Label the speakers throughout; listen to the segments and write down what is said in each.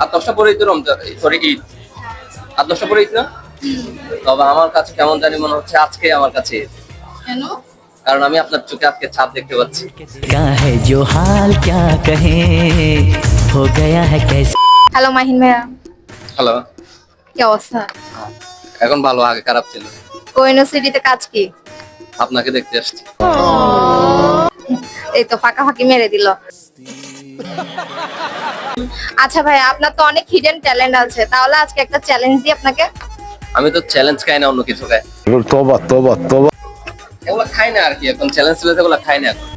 Speaker 1: আর 10টা পরেই তো রমজান, সরি ঈদ। আর 10টা পরেই না। তবে আমার কাছে কেমন জানি মনে হচ্ছে আজকে আমার কাছে ঈদ।
Speaker 2: কেন?
Speaker 1: কারণ আমি আপনার চোখে আজকে চাঁদ দেখতে পাচ্ছি।
Speaker 2: হ্যালো মাহিন ভাইয়া,
Speaker 1: হ্যালো।
Speaker 2: কি অবস্থা?
Speaker 1: এখন ভালো, আগে খারাপ ছিল।
Speaker 2: ইউনিভার্সিটিতে কাজ কি?
Speaker 1: আপনাকে দেখতে আসছি।
Speaker 2: এই তো ফাঁকি মেরে দিল। আচ্ছা ভাই, আপনার তো অনেক হিডেন ট্যালেন্ট আছে, তাহলে আজকে একটা চ্যালেঞ্জ দিই আপনাকে।
Speaker 1: আমি তো চ্যালেঞ্জ খাই না, অন্য কিছু খাই।
Speaker 3: তোবা তোবা তোবা।
Speaker 1: এগুলো খাই না আর কি, এখন চ্যালেঞ্জ ছিল এগুলো খাই না এখন।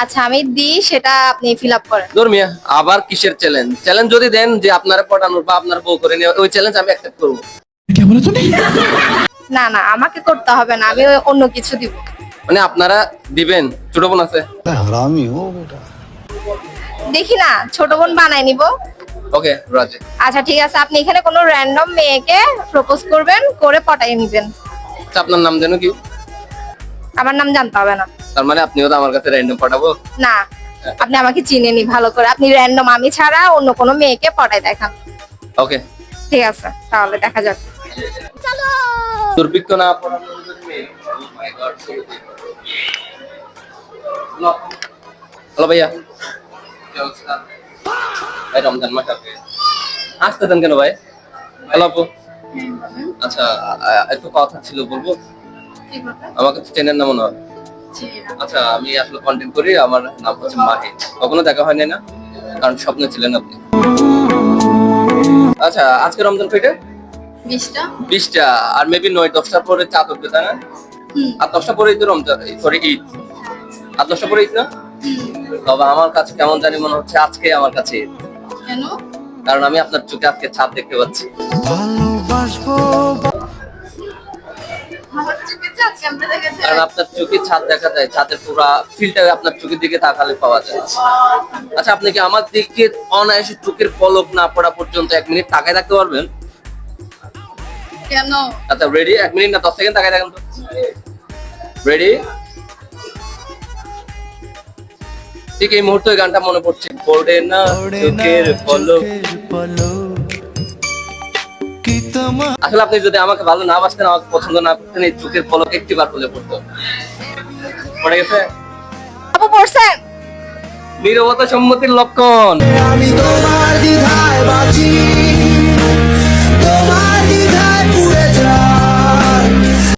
Speaker 2: আচ্ছা আমি দিই, সেটা আপনি ফিল আপ করেন।
Speaker 1: ধর্মিয়া আবার কিসের চ্যালেঞ্জ? চ্যালেঞ্জ যদি দেন যে আপনারা পটানোর বা আপনার বউ করে নিয়ে, ওই চ্যালেঞ্জ আমি অ্যাকসেপ্ট করবো।
Speaker 2: না না, আমাকে করতে হবে না, আমি অন্য কিছু দিব।
Speaker 1: মানে আপনারা দিবেন? ছোট বোন আছে?
Speaker 3: हरामी हो बेटा।
Speaker 2: দেখি না, ছোট বোন বানাই নিব।
Speaker 1: ওকে রাজি।
Speaker 2: আচ্ছা ঠিক আছে, আপনি এখানে কোনো র্যান্ডম মেয়েকে প্রপোজ করবেন, করে পটাই নিবেন।
Speaker 1: আচ্ছা, আপনার নাম যেন কি?
Speaker 2: আমার নাম জানতে হবে না।
Speaker 1: তার মানে আপনিও তো আমার কাছে র্যান্ডম পাঠাবো?
Speaker 2: না, আপনি আমাকে চিনেনি ভালো করে, আপনি র্যান্ডম আমি ছাড়া অন্য কোনো মেয়েকে পটাই দেখান।
Speaker 1: ওকে
Speaker 2: ঠিক আছে, তাহলে দেখা যাক।
Speaker 1: দুর্ভিক্ষ না পড়ানো যদি মেয়ে। Oh my God, so good. Hello ভাইয়া, কি অবস্থা? ভাই রমজান মাস আসবে, আসতেছেন কেন ভাই? হ্যালো আপু। আচ্ছা, একটু কথা ছিল, বলবো? আমাকে তো চেনেন না মনে হয়। আচ্ছা, আমি আসলে কন্টেন্ট করি, আমার নাম হচ্ছে মাহি। কখনো দেখা হয়নি না, কারণ স্বপ্নে ছিলেন আপনি। আচ্ছা, আজকে রমজান কয়টা?
Speaker 2: 20টা।
Speaker 1: 20টা, আর মেবি 9-10টার পরে চাঁদ উঠবে, তাই না? আর 10টা পরেই তো রমজান, সরি ঈদ। আর 10টা পরে ঈদ না। তবে আমার কাছে কেমন জানি মনে হচ্ছে আজকে আমার কাছে ঈদ।
Speaker 2: কেন?
Speaker 1: কারণ আমি আপনার চোখে আজকে চাঁদ দেখতে পাচ্ছি। কারণ আপনার চোখে ছাদ দেখা যায়, ছাদের পুরা ফিলটা আপনার চোখের দিকে তাকালে পাওয়া যায়। আচ্ছা, আপনি কি আমার দিকে অনায়াসে চোখের পলক না পড়া পর্যন্ত 1 মিনিট তাকায় থাকতে পারবেন?
Speaker 2: কেন?
Speaker 1: আচ্ছা রেডি, 1 মিনিট না 10 সেকেন্ড তাকায় থাকেন তো। রেডি? ঠিক এই মুহূর্তে ওই গানটা মনে পড়ছে, পড়ে না চোখের পলক। আসলে আপনি যদি আমাকে ভালো না বাসতেন, আমাকে পছন্দ না করতেন, এই চোখের পলক একটি বার হলে পড়তো। পড়ে গেছে?
Speaker 2: আপু পড়ছেন?
Speaker 1: নীরবতা সম্মতির লক্ষণ।
Speaker 3: আমি তোমার দ্বিধায় বাঁচি।